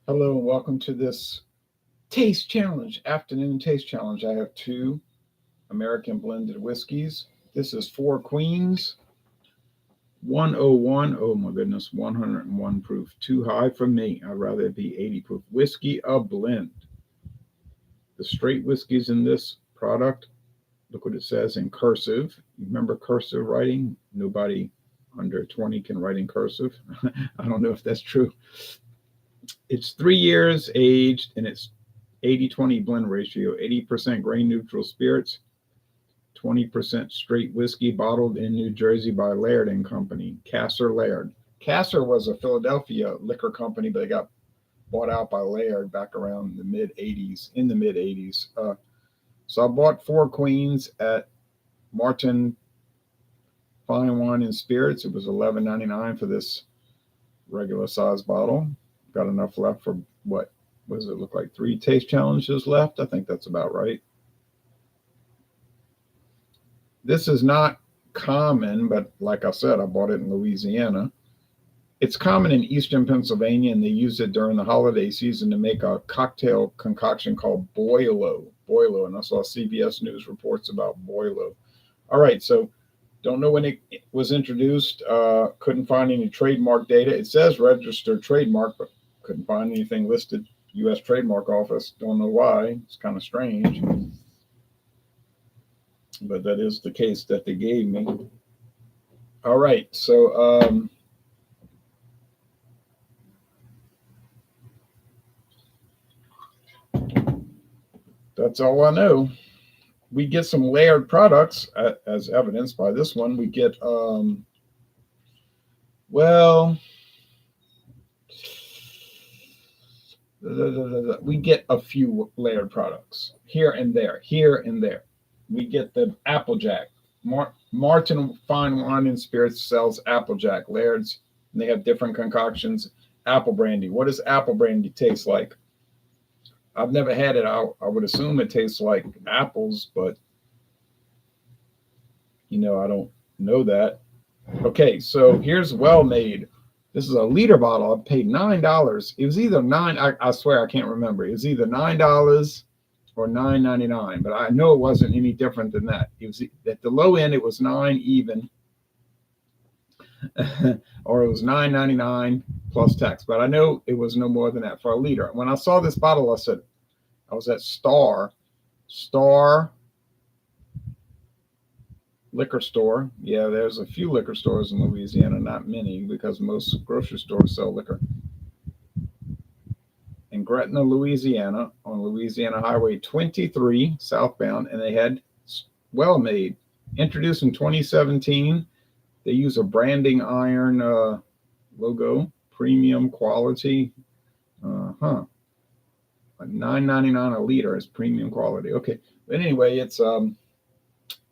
Hello and welcome to this taste challenge, afternoon taste challenge. I have two American blended whiskeys. This is Four Queens 101. Oh my goodness, 101 proof. Too high for me. I'd rather it be 80 proof. Whiskey a blend. The straight whiskeys in this product, look what it says in cursive. You remember cursive writing? Nobody under 20 can write in cursive. I don't know if that's true. It's 3 years aged and it's 80-20 blend ratio, 80% grain neutral spirits, 20% straight whiskey, bottled in New Jersey by Laird Company, Laird. Kasser was a Philadelphia liquor company, but they got bought out by Laird back around the mid 80s, in the mid 80s. So I bought Four Queens at Martin Fine Wine and Spirits. It was $11.99 for this regular size bottle. Got enough left for what does it look like? 3 taste challenges left. I think that's about right. This is not common, but like I said, I bought it in Louisiana. It's common in eastern Pennsylvania, and they use it during the holiday season to make a cocktail concoction called Boilo. Boilo, and I saw CBS News reports about Boilo. All right, so don't know when it was introduced. Couldn't find any trademark data. It says registered trademark, but couldn't find anything listed. U.S. Trademark Office. Don't know why. It's kind of strange. But that is the case that they gave me. All right. So that's all I know. We get some Laird products as evidenced by this one. We get, we get a few Laird products here and there, here and there. We get the Applejack. Martin Fine Wine and Spirits sells Applejack. Laird's, and they have different concoctions. Apple brandy. What does apple brandy taste like? I've never had it. I would assume it tastes like apples, but I don't know that. Okay, so here's Well Made. This is a liter bottle. I paid $9. It was either I swear I can't remember. It was either $9 or $9.99, but I know it wasn't any different than that. It was at the low end, it was $9 even, or it was $9.99 plus tax. But I know it was no more than that for a liter. When I saw this bottle, I said, I was at Star liquor store. Yeah, there's a few liquor stores in Louisiana, not many, because most grocery stores sell liquor. In Gretna, Louisiana, on Louisiana Highway 23 southbound, and they had Well Made. Introduced in 2017. They use a branding iron logo, premium quality. $9.99 a liter is premium quality. Okay, but anyway, it's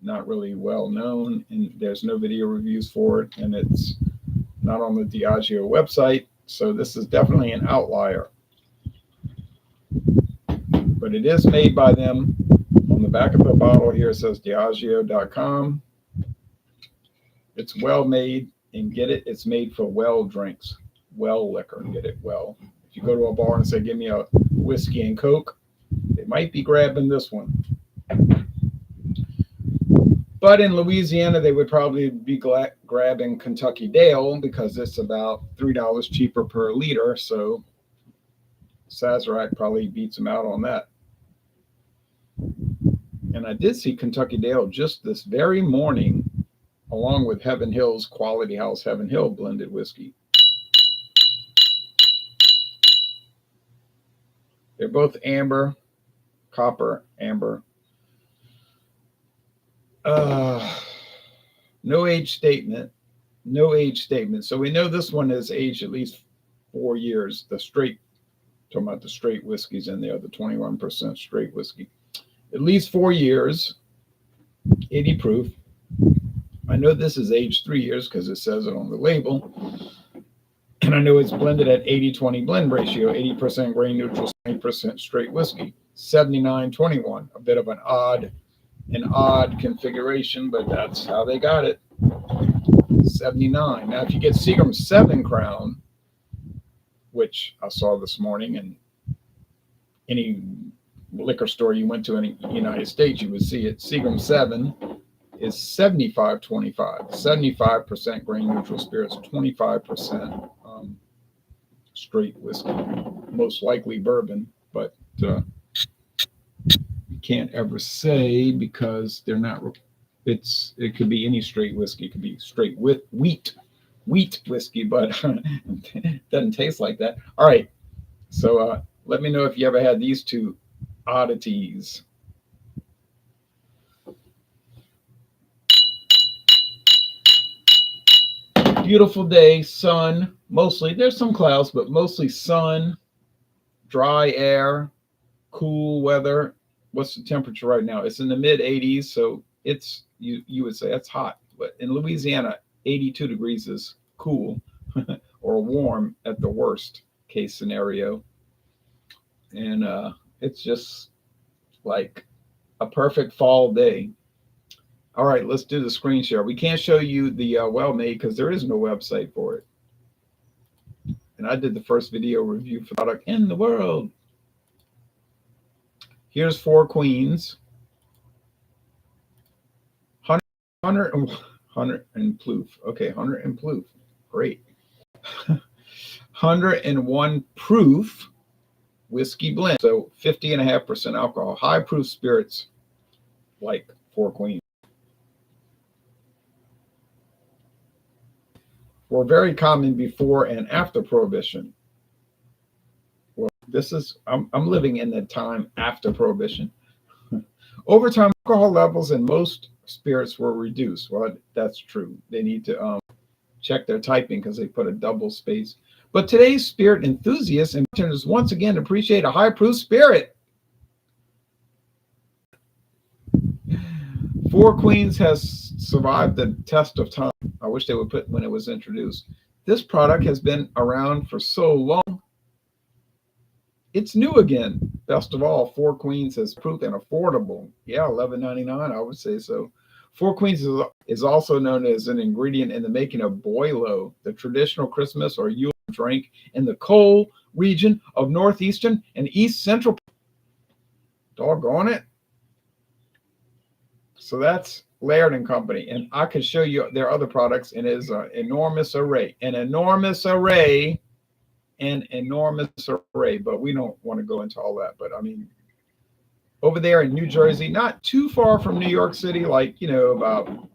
not really well known, and there's no video reviews for it, and it's not on the Diageo website, so this is definitely an outlier. But it is made by them. On the back of the bottle here it says Diageo.com. It's well made, and get it, it's made for well drinks, well liquor, get it well. If you go to a bar and say, give me a whiskey and Coke, they might be grabbing this one. But in Louisiana, they would probably be grabbing Kentucky Dale because it's about $3 cheaper per liter. So Sazerac probably beats them out on that. And I did see Kentucky Dale just this very morning, along with Heaven Hill's Quality House Heaven Hill blended whiskey. They're both amber, copper, amber. No age statement. So we know this one is aged at least 4 years. Talking about the straight whiskeys in there, the 21% straight whiskey. At least 4 years, 80 proof. I know this is aged 3 years because it says it on the label. And I know it's blended at 80-20 blend ratio, 80% grain neutral, 20% straight whiskey, 79-21, a bit of an odd configuration, but that's how they got it. 79. Now, if you get Seagram's 7 Crown, which I saw this morning. And any liquor store you went to in the United States, you would see it. Seagram 7 is 75-25, 75% grain neutral spirits, 25% straight whiskey, most likely bourbon, but you can't ever say because they're not. It could be any straight whiskey. It could be straight with wheat whiskey, but it doesn't taste like that. All right, so let me know if you ever had these two oddities. Beautiful day, sun, mostly. There's some clouds, but mostly sun, dry air, cool weather. What's the temperature right now? It's in the mid 80s, so it's you would say that's hot. But in Louisiana, 82 degrees is cool or warm at the worst case scenario. And it's just like a perfect fall day. All right, let's do the screen share. We can't show you the well made because there is no website for it. And I did the first video review for the product in the world. Here's Four Queens. 100 and proof. Okay, 100 and proof. Great. 101 proof whiskey blend. So 50.5% alcohol. High proof spirits like Four Queens were very common before and after Prohibition. Well, I'm living in the time after Prohibition. Over time, alcohol levels in most spirits were reduced. Well, that's true. They need to check their typing because they put a double space. But today's spirit enthusiasts and bartenders once again appreciate a high proof spirit. Four Queens has survived the test of time. I wish they would put when it was introduced. This product has been around for so long. It's new again. Best of all, Four Queens has proved and affordable. Yeah, $11.99, I would say so. Four Queens is also known as an ingredient in the making of boilo, the traditional Christmas or Yule drink in the coal region of northeastern and east central. Doggone it. So that's Laird Company, and I could show you their other products, and it is an enormous array, but we don't want to go into all that. But I mean, over there in New Jersey, not too far from New York City, like, about,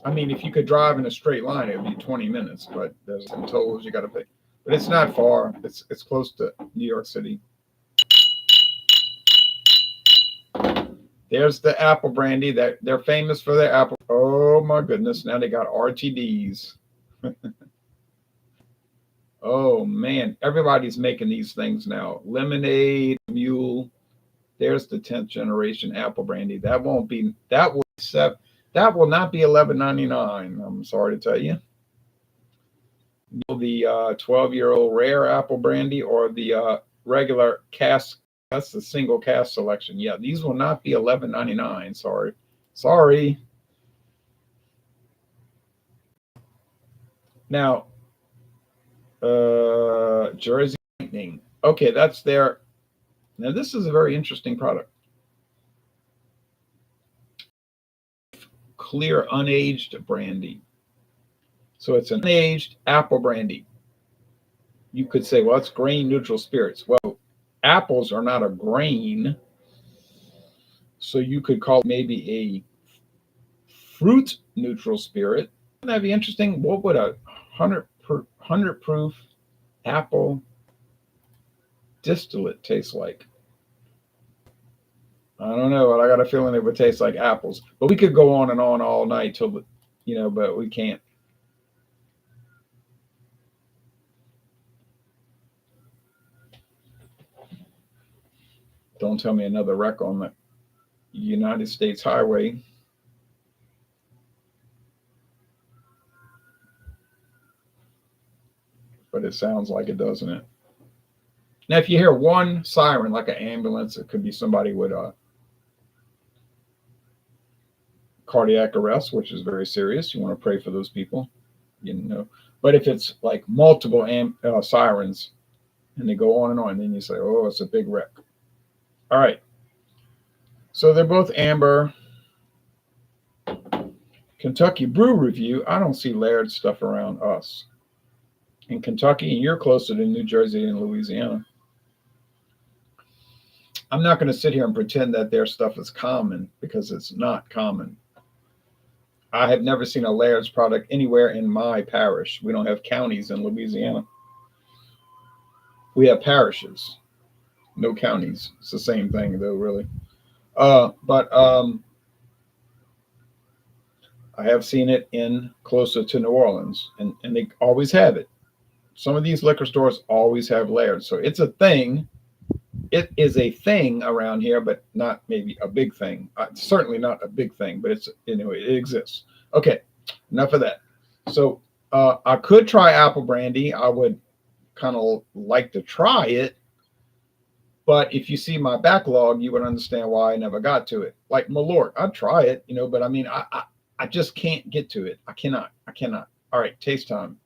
I mean, if you could drive in a straight line, it would be 20 minutes, but there's some tolls you got to pay. But it's not far. It's close to New York City. There's the apple brandy that they're famous for their apple. Oh my goodness. Now they got RTDs. Oh man, everybody's making these things now. Lemonade, mule. There's the 10th generation apple brandy. That will not be $11.99. I'm sorry to tell you. The 12-year-old rare apple brandy or the regular cask. That's the single cask selection. Yeah, these will not be $11.99. Sorry. Now, Jersey Lightning. Okay, that's their. Now, this is a very interesting product. Clear unaged brandy. So it's an unaged apple brandy. You could say, well, it's grain neutral spirits. Well, apples are not a grain, so you could call it maybe a fruit neutral spirit. Wouldn't that be interesting? What would a 100 proof apple distillate taste like? I don't know, but I got a feeling it would taste like apples. But we could go on and on all night till, but we can't. Don't tell me another wreck on the United States highway. But it sounds like it, doesn't it? Now, if you hear one siren, like an ambulance, it could be somebody with a cardiac arrest, which is very serious. You want to pray for those people. you know. But if it's like multiple sirens and they go on and on, then you say, oh, it's a big wreck. All right. So they're both amber. Kentucky Brew Review. I don't see Laird stuff around us in Kentucky, and you're closer to New Jersey and Louisiana. I'm not going to sit here and pretend that their stuff is common because it's not common. I have never seen a Laird's product anywhere in my parish. We don't have counties in Louisiana. We have parishes, no counties. It's the same thing, though, really. But I have seen it in closer to New Orleans, and they always have it. Some of these liquor stores always have Laird, so it's a thing. It is a thing around here, but not maybe a big thing. Certainly not a big thing, but it's anyway, it exists. Okay, enough of that. So I could try apple brandy. I would kind of like to try it, but if you see my backlog, you would understand why I never got to it. Like Malort, I'd try it, but I mean, I just can't get to it. I cannot. All right, taste time.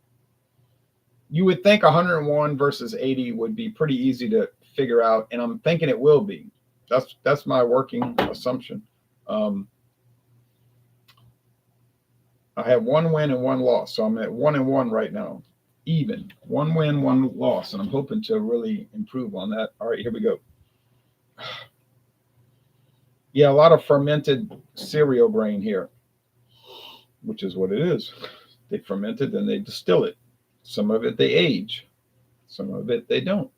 You would think 101 versus 80 would be pretty easy to figure out, and I'm thinking it will be. That's my working assumption. I have one win and one loss, so I'm at 1-1 right now. Even 1 win, 1 loss, and I'm hoping to really improve on that. All right, here we go. Yeah, a lot of fermented cereal grain here, which is what it is. They ferment it, then they distill it. Some of it they age, some of it they don't.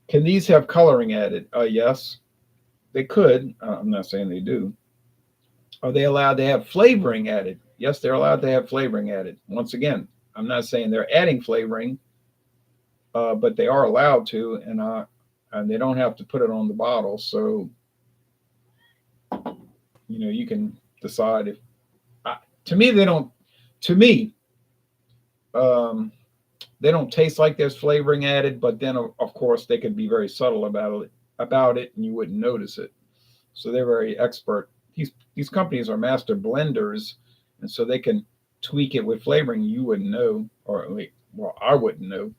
Can these have coloring added? Yes, they could. I'm not saying they do. Are they allowed to have flavoring added? Yes, they're allowed to have flavoring added. Once again, I'm not saying they're adding flavoring, but they are allowed to, and they don't have to put it on the bottle. So, you can decide if. To me, they don't. To me, they don't taste like there's flavoring added, but then of course they could be very subtle about it, and you wouldn't notice it. So they're very expert. These companies are master blenders, and so they can tweak it with flavoring you wouldn't know, or well, I wouldn't know.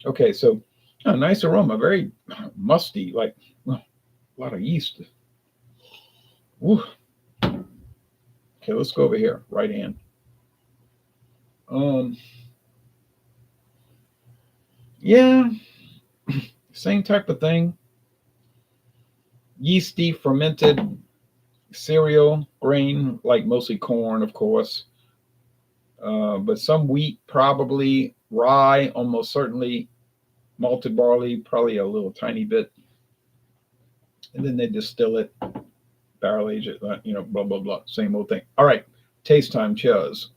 Okay, so nice aroma, very musty, like a lot of yeast. Woo. Okay, let's go over here, right hand. Yeah, same type of thing. Yeasty, fermented cereal grain, like mostly corn, of course, but some wheat, probably rye, almost certainly malted barley, probably a little tiny bit, and then they distill it, barrel age it, blah blah blah, same old thing. All right, taste time. Cheers.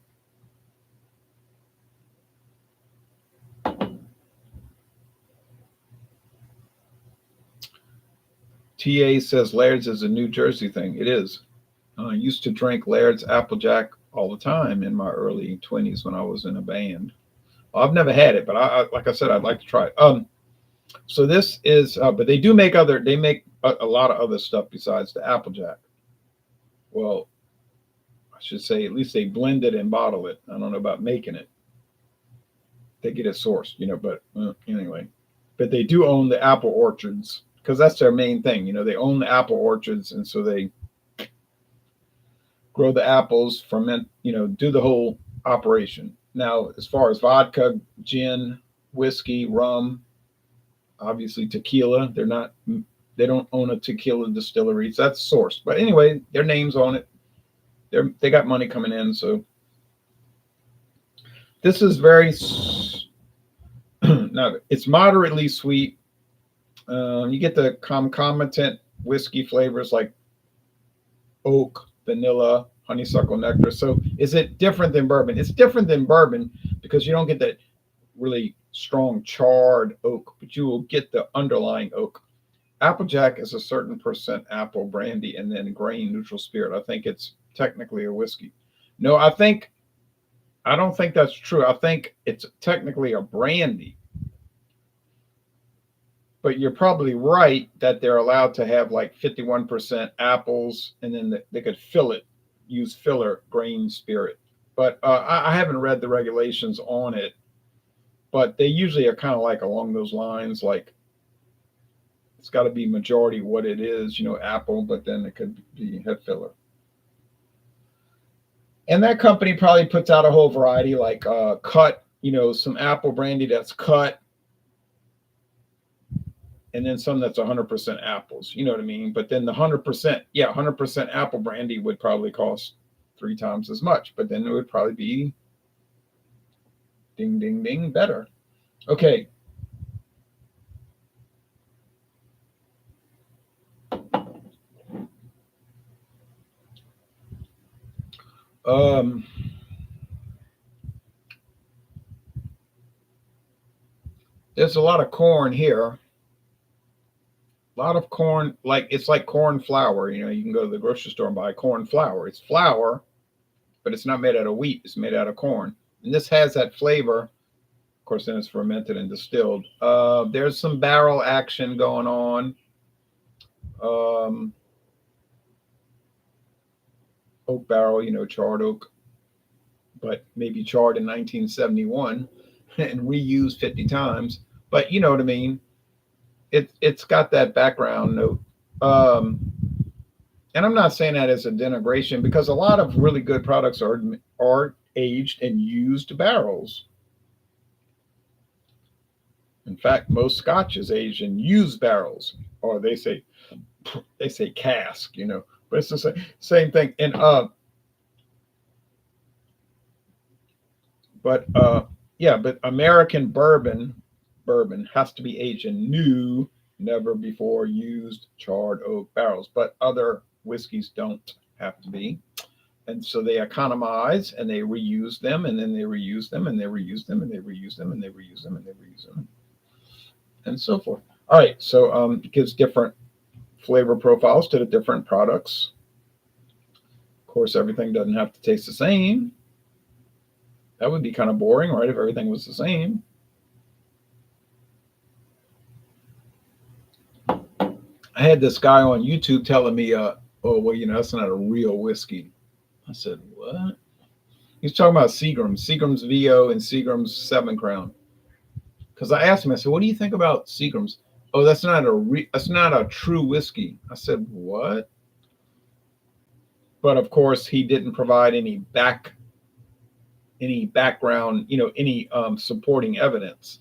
TA says Laird's is a New Jersey thing. It is. I used to drink Laird's Applejack all the time in my early 20s when I was in a band. Well, I've never had it, but like I said, I'd like to try it. So this is, but they make a lot of other stuff besides the Applejack. Well, I should say at least they blend it and bottle it. I don't know about making it. They get it sourced, but anyway. But they do own the apple orchards because that's their main thing. They own the apple orchards, and so they grow the apples, ferment, do the whole operation. Now, as far as vodka, gin, whiskey, rum, obviously tequila, they don't own a tequila distillery. So that's sourced. But anyway, their name's on it. They got money coming in. So this is very, now it's moderately sweet. You get the concomitant whiskey flavors like oak, vanilla, honeysuckle nectar. So is it different than bourbon? It's different than bourbon because you don't get that really strong charred oak, but you will get the underlying oak. Applejack is a certain percent apple brandy and then grain neutral spirit. I think it's technically a whiskey. No, I don't think that's true. I think it's technically a brandy. But you're probably right that they're allowed to have like 51% apples, and then they could use filler grain spirit. but I haven't read the regulations on it. But they usually are kind of like along those lines, like it's got to be majority what it is, apple, but then it could be head filler. And that company probably puts out a whole variety, like cut, some apple brandy that's cut, and then some that's 100% apples. You know what I mean? But then the 100%, 100% apple brandy would probably cost 3 times as much, but then it would probably be ding, ding, ding better. Okay. There's a lot of corn here. A lot of corn, like it's like corn flour. You can go to the grocery store and buy corn flour. It's flour, but it's not made out of wheat. It's made out of corn. And this has that flavor. Of course, then it's fermented and distilled. There's some barrel action going on. Oak barrel, charred oak, but maybe charred in 1971 and reused 50 times. But you know what I mean? It's got that background note. And I'm not saying that as a denigration, because a lot of really good products are aged in used barrels. In fact, most Scotch is aged in used barrels, or they say cask, but it's the same thing. And but American bourbon has to be aged in new, never before used charred oak barrels. But other whiskeys don't have to be. And so they economize and they reuse them, and then they reuse them, and they reuse them, and they reuse them, and they reuse them, and they reuse them, and so forth. All right, so it gives different flavor profiles to the different products. Of course, everything doesn't have to taste the same. That would be kind of boring, right, if everything was the same. I had this guy on YouTube telling me, that's not a real whiskey. I said, what? He's talking about Seagram's VO and Seagram's 7 Crown. Because I asked him, I said, what do you think about Seagram's? Oh, that's not a true whiskey. I said, what? But of course, he didn't provide any background, any supporting evidence.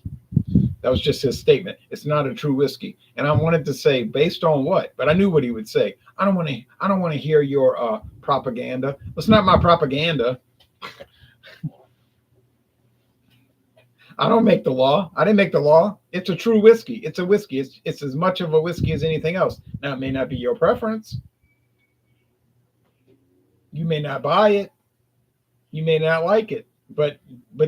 That was just his statement. It's not a true whiskey. And I wanted to say, based on what? But I knew what he would say. I don't want to hear your propaganda. It's not my propaganda. I don't make the law. I didn't make the law. It's a true whiskey. It's a whiskey. It's as much of a whiskey as anything else. Now, it may not be your preference. You may not buy it. You may not like it. But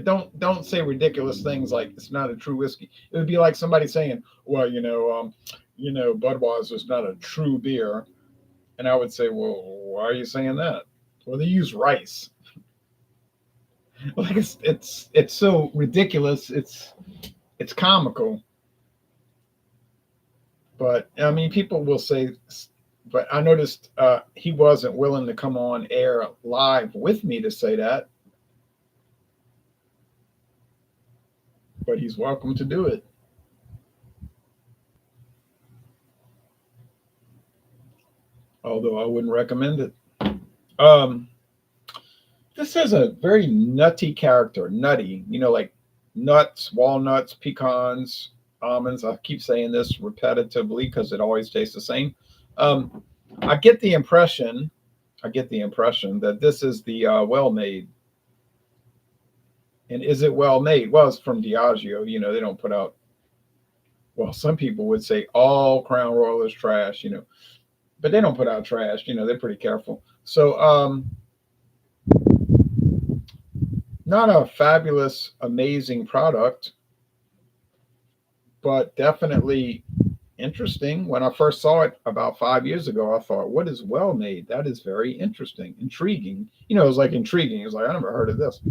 don't say ridiculous things like it's not a true whiskey. It would be like somebody saying, well, Budweiser is not a true beer. And I would say, well, why are you saying that? Well, they use rice. Like it's so ridiculous. It's comical. But I mean, people will say, but I noticed he wasn't willing to come on air live with me to say that. But he's welcome to do it. Although I wouldn't recommend it. This has a very nutty character. Nutty, like nuts, walnuts, pecans, almonds. I keep saying this repetitively because it always tastes the same. I get the impression that this is the well-made. And is it well made? Well, it's from Diageo. They don't put out. Well, some people would say all Crown Royal is trash, but they don't put out trash. They're pretty careful. So, not a fabulous, amazing product, but definitely interesting. When I first saw it about 5 years ago, I thought, what is well made? That is very interesting, intriguing. It was like intriguing. It was like, I never heard of this.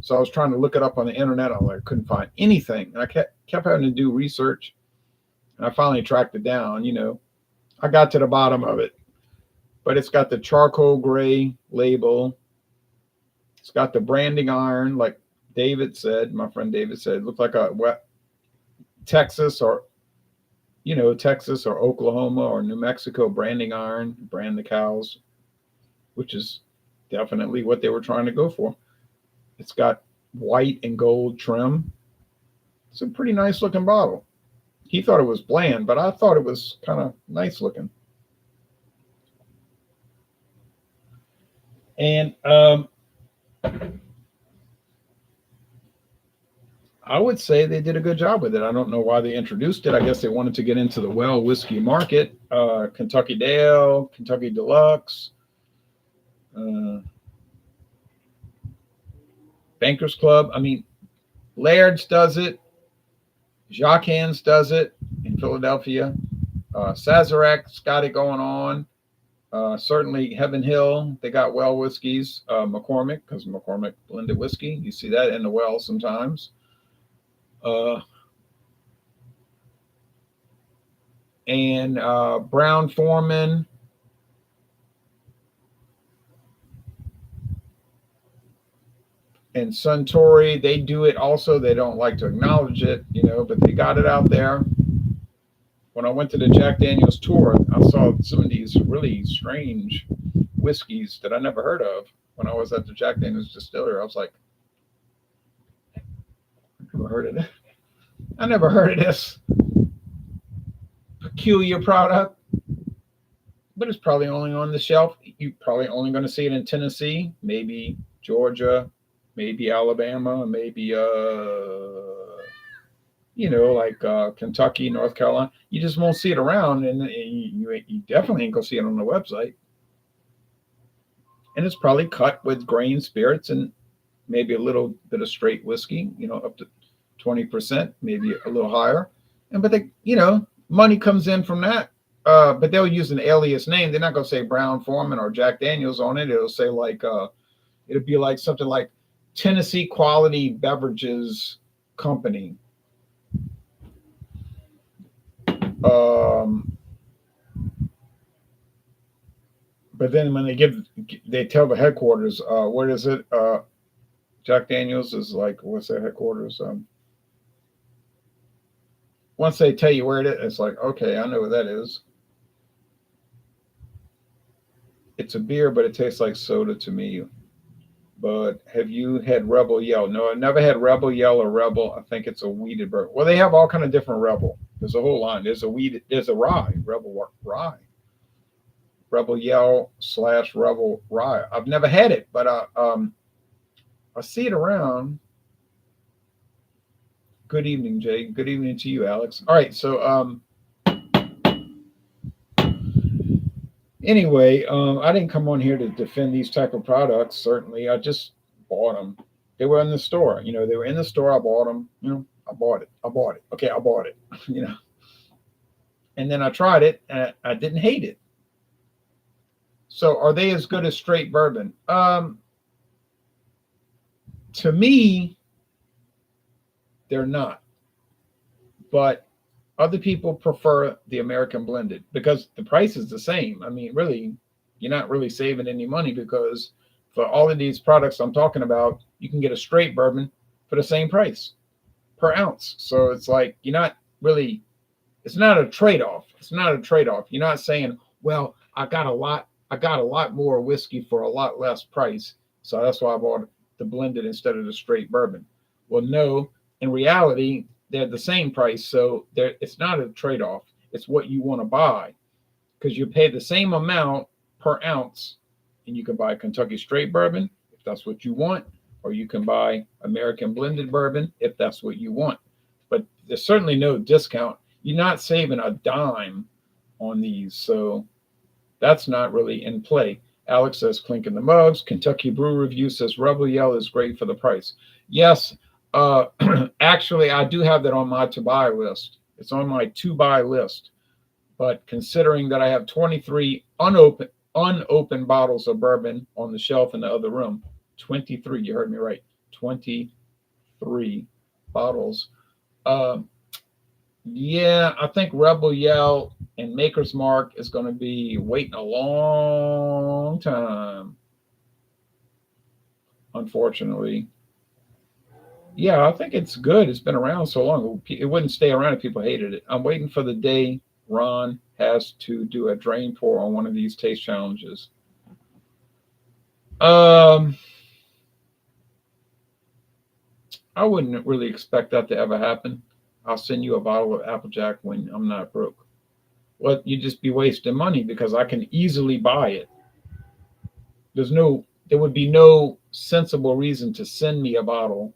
So I was trying to look it up on the internet. I couldn't find anything. And I kept having to do research. And I finally tracked it down. I got to the bottom of it. But it's got the charcoal gray label. It's got the branding iron, like David said, my friend David said, it looked like a Texas or Texas or Oklahoma or New Mexico branding iron, brand the cows, which is definitely what they were trying to go for. It's got white and gold trim. It's a pretty nice looking bottle. He thought it was bland, but I thought it was kind of nice looking. And I would say they did a good job with it. I don't know why they introduced it. I guess they wanted to get into the well whiskey market. Kentucky Dale, Kentucky Deluxe, uh, Bankers Club. I mean, Laird's does it. Jacquin's does it in Philadelphia. Sazarek's got it going on. Certainly Heaven Hill, they got well whiskeys. McCormick, because McCormick blended whiskey. You see that in the well sometimes. And Brown Foreman. And Suntory, they do it also. They don't like to acknowledge it, but they got it out there. When I went to the Jack Daniels tour, I saw some of these really strange whiskeys that I never heard of. When I was at the Jack Daniels distillery, I was like, I never heard of this. I never heard of this peculiar product. But it's probably only on the shelf. You're probably only going to see it in Tennessee, maybe Georgia, maybe Alabama, maybe like Kentucky, North Carolina. You just won't see it around, and you definitely ain't gonna see it on the website. And it's probably cut with grain spirits and maybe a little bit of straight whiskey, up to 20%, maybe a little higher. But money comes in from that. But they'll use an alias name. They're not gonna say Brown Foreman or Jack Daniels on it. It'll say it'll be like something like Tennessee Quality Beverages Company. But then when they tell the headquarters, what is it? Jack Daniels is like, what's their headquarters? Once they tell you where it is, it's like, okay, I know what that is. It's a beer, but it tastes like soda to me. But have you had Rebel Yell? No, I've never had Rebel Yell or Rebel. I think it's a wheated bourbon. Well, they have all kind of different Rebel. There's a whole line. There's a rye, Rebel Rye. Rebel Yell / Rebel Rye. I've never had it, but I see it around. Good evening, Jay. Good evening to you, Alex. All right, so anyway, I didn't come on here to defend these type of products. Certainly, I just bought them. They were in the store. They were in the store. I bought them. I bought it. Okay, I bought it. And then I tried it, and I didn't hate it. So, are they as good as straight bourbon? To me, they're not. But other people prefer the American blended because the price is the same. I mean, really, you're not really saving any money because for all of these products I'm talking about, you can get a straight bourbon for the same price per ounce. So it's like it's not a trade-off. It's not a trade-off. You're not saying, well, I got a lot more whiskey for a lot less price. So that's why I bought the blended instead of the straight bourbon. Well, no, in reality, they're the same price. So it's not a trade-off. It's what you want to buy because you pay the same amount per ounce and you can buy Kentucky straight bourbon if that's what you want, or you can buy American blended bourbon if that's what you want. But there's certainly no discount. You're not saving a dime on these. So that's not really in play. Alex says clink in the mugs. Kentucky Brew Review says Rebel Yell is great for the price. Yes, actually, I do have that on my to buy list. It's on my to buy list. But considering that I have 23 unopened bottles of bourbon on the shelf in the other room, 23, you heard me right, 23 bottles. Yeah, I think Rebel Yell and Maker's Mark is going to be waiting a long time. unfortunately. Yeah, I think it's good. It's been around so long. It wouldn't stay around if people hated it. I'm waiting for the day Ron has to do a drain pour on one of these taste challenges. Um, I wouldn't really expect that to ever happen. I'll send you a bottle of Applejack when I'm not broke. Well, you just be wasting money because I can easily buy it. There would be no sensible reason to send me a bottle.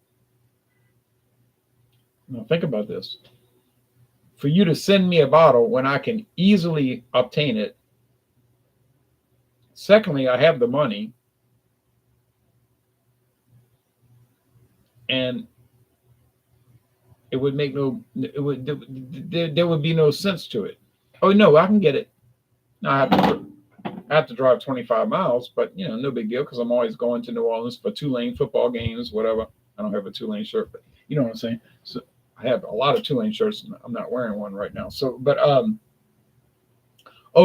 Now think about this. For you to send me a bottle when I can easily obtain it. Secondly, I have the money, and it would make no. It would there would be no sense to it. Oh no, I can get it. Now I have to drive 25 miles, but no big deal because I'm always going to New Orleans for Tulane football games, whatever. I don't have a Tulane shirt, but you know what I'm saying. So I have a lot of Tulane shirts. And I'm not wearing one right now. So, but oh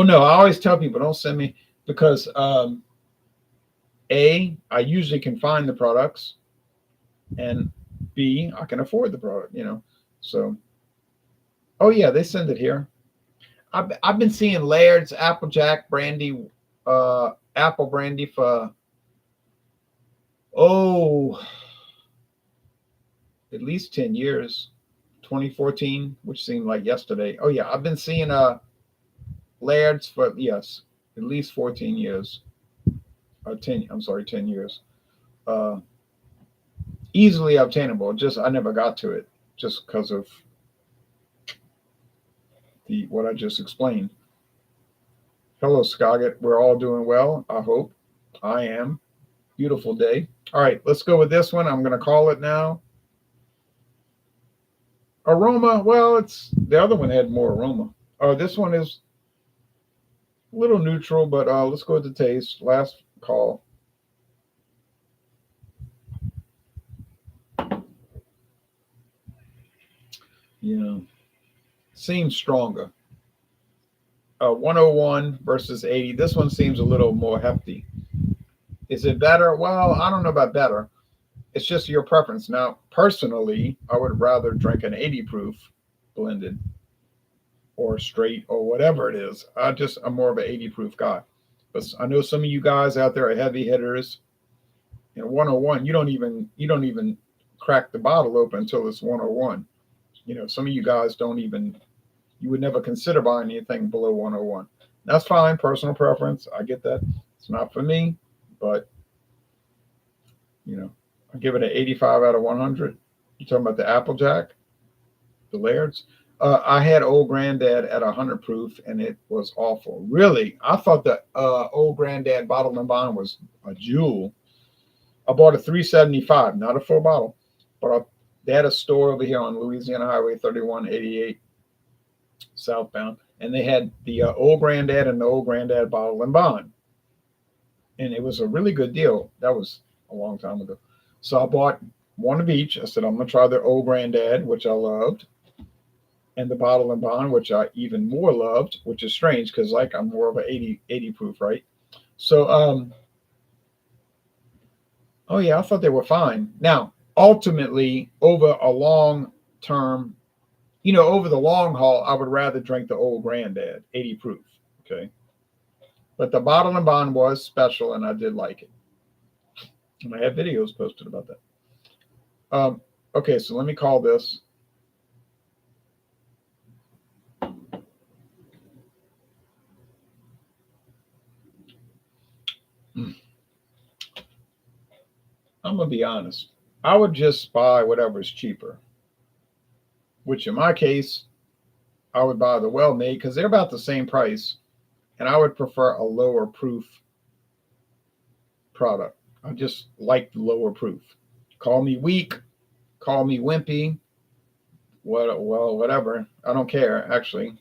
no, I always tell people don't send me because I usually can find the products, and B, I can afford the product. So oh yeah, they send it here. I've been seeing Laird's Applejack brandy, apple brandy for oh at least 10 years. 2014, which seemed like yesterday. Oh yeah, I've been seeing Laird's for yes, at least 14 years. 10, I'm sorry, 10 years. Uh, Easily obtainable. Just I never got to it just because of the what I just explained. Hello, Scoggett. We're all doing well. I hope. I am. Beautiful day. All right, let's go with this one. I'm going to call it now. Aroma. Well, it's the other one had more aroma. This one is a little neutral, but let's go with the taste. Last call. Yeah, seems stronger. 101 versus 80. This one seems a little more hefty. Is it better? Well, I don't know about better. It's just your preference. Now, personally, I would rather drink an 80 proof blended or straight or whatever it is. I'm more of an 80 proof guy. But I know some of you guys out there are heavy hitters. 101, you don't even crack the bottle open until it's 101. Some of you guys don't even you would never consider buying anything below 101. That's fine, personal preference. I get that. It's not for me, but I give it an 85 out of 100. You talking about the Applejack, the Laird's? I had Old Granddad at 100 proof, and it was awful. Really, I thought the Old Granddad bottle and bond was a jewel. I bought a 375, not a full bottle, but they had a store over here on Louisiana Highway 3188 southbound, and they had the Old Granddad and the Old Granddad bottle and bond, and it was a really good deal. That was a long time ago. So I bought one of each. I said I'm gonna try the Old Granddad, which I loved, and the bottle and bond, which I even more loved, which is strange because like I'm more of an 80 proof, right? So oh yeah, I thought they were fine. Now, ultimately, over a long term, over the long haul, I would rather drink the Old Granddad, 80 proof. Okay. But the bottle and bond was special, and I did like it. And I have videos posted about that. Okay, so let me call this. I'm going to be honest. I would just buy whatever's cheaper, which in my case, I would buy the well made because they're about the same price. And I would prefer a lower proof product. I just like the lower proof. Call me weak, call me wimpy, whatever. I don't care, actually.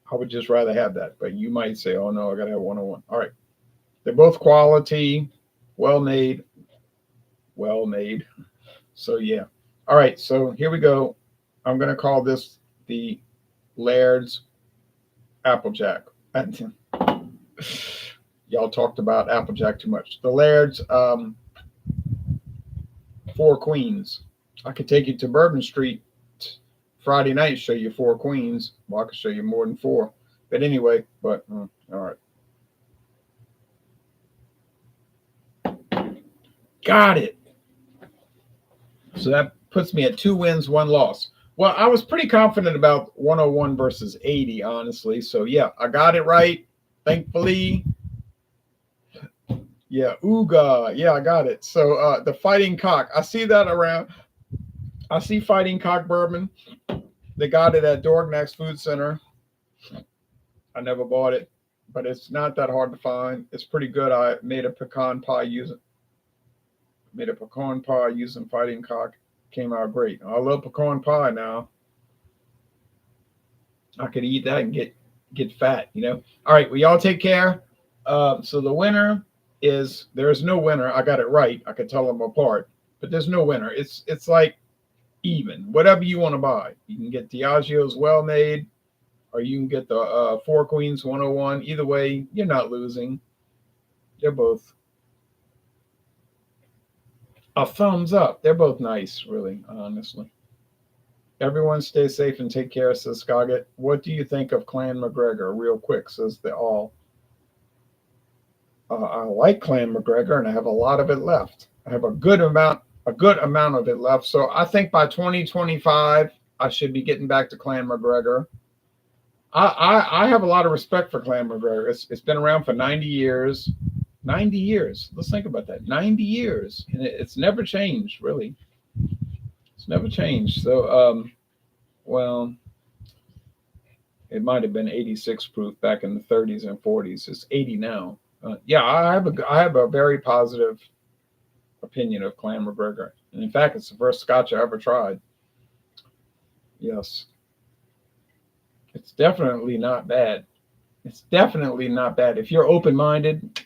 I would just rather have that. But you might say, oh no, I got to have 101. All right. They're both quality, well made, well made. So, yeah. All right. So, here we go. I'm going to call this the Laird's Applejack. Y'all talked about Applejack too much. The Laird's Four Queens. I could take you to Bourbon Street Friday night and show you Four Queens. Well, I could show you more than four. But anyway, all right. Got it. So that puts me at 2 wins, 1 loss. Well, I was pretty confident about 101 versus 80, honestly. So yeah, I got it right. Thankfully. Yeah, Ooga. Yeah, I got it. So the Fighting Cock. I see that around. I see Fighting Cock bourbon. They got it at Dorgnac's Food Center. I never bought it, but it's not that hard to find. It's pretty good. I made a pecan pie using Fighting Cock. Came out great. I love pecan pie now. I could eat that and get fat, you know. All right, well, y'all take care. So the winner is, there's no winner. I got it right. I could tell them apart, but there's no winner. It's like even. Whatever you want to buy, you can get Diageo's Well Made, or you can get the Four Queens 101. Either way, you're not losing. They're both a thumbs up. They're both nice, really, honestly. Everyone stay safe and take care, says Scoggett. What do you think of Clan McGregor? Real quick, says the all. I like Clan McGregor, and I have a lot of it left. I have a good amount of it left. So I think by 2025, I should be getting back to Clan McGregor. I have a lot of respect for Clan McGregor. It's been around for 90 years. 90 years. Let's think about that. 90 years. And it's never changed, really. It's never changed. So, well, it might have been 86 proof back in the 30s and 40s. It's 80 now. Yeah, I have a very positive opinion of Clan McGregor. And in fact, it's the first Scotch I ever tried. Yes. It's definitely not bad. It's definitely not bad. If you're open-minded,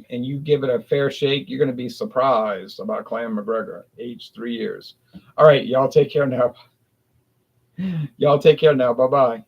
and you give it a fair shake, you're going to be surprised about Clan McGregor, aged 3 years. All right, y'all take care now. Y'all take care now. Bye-bye.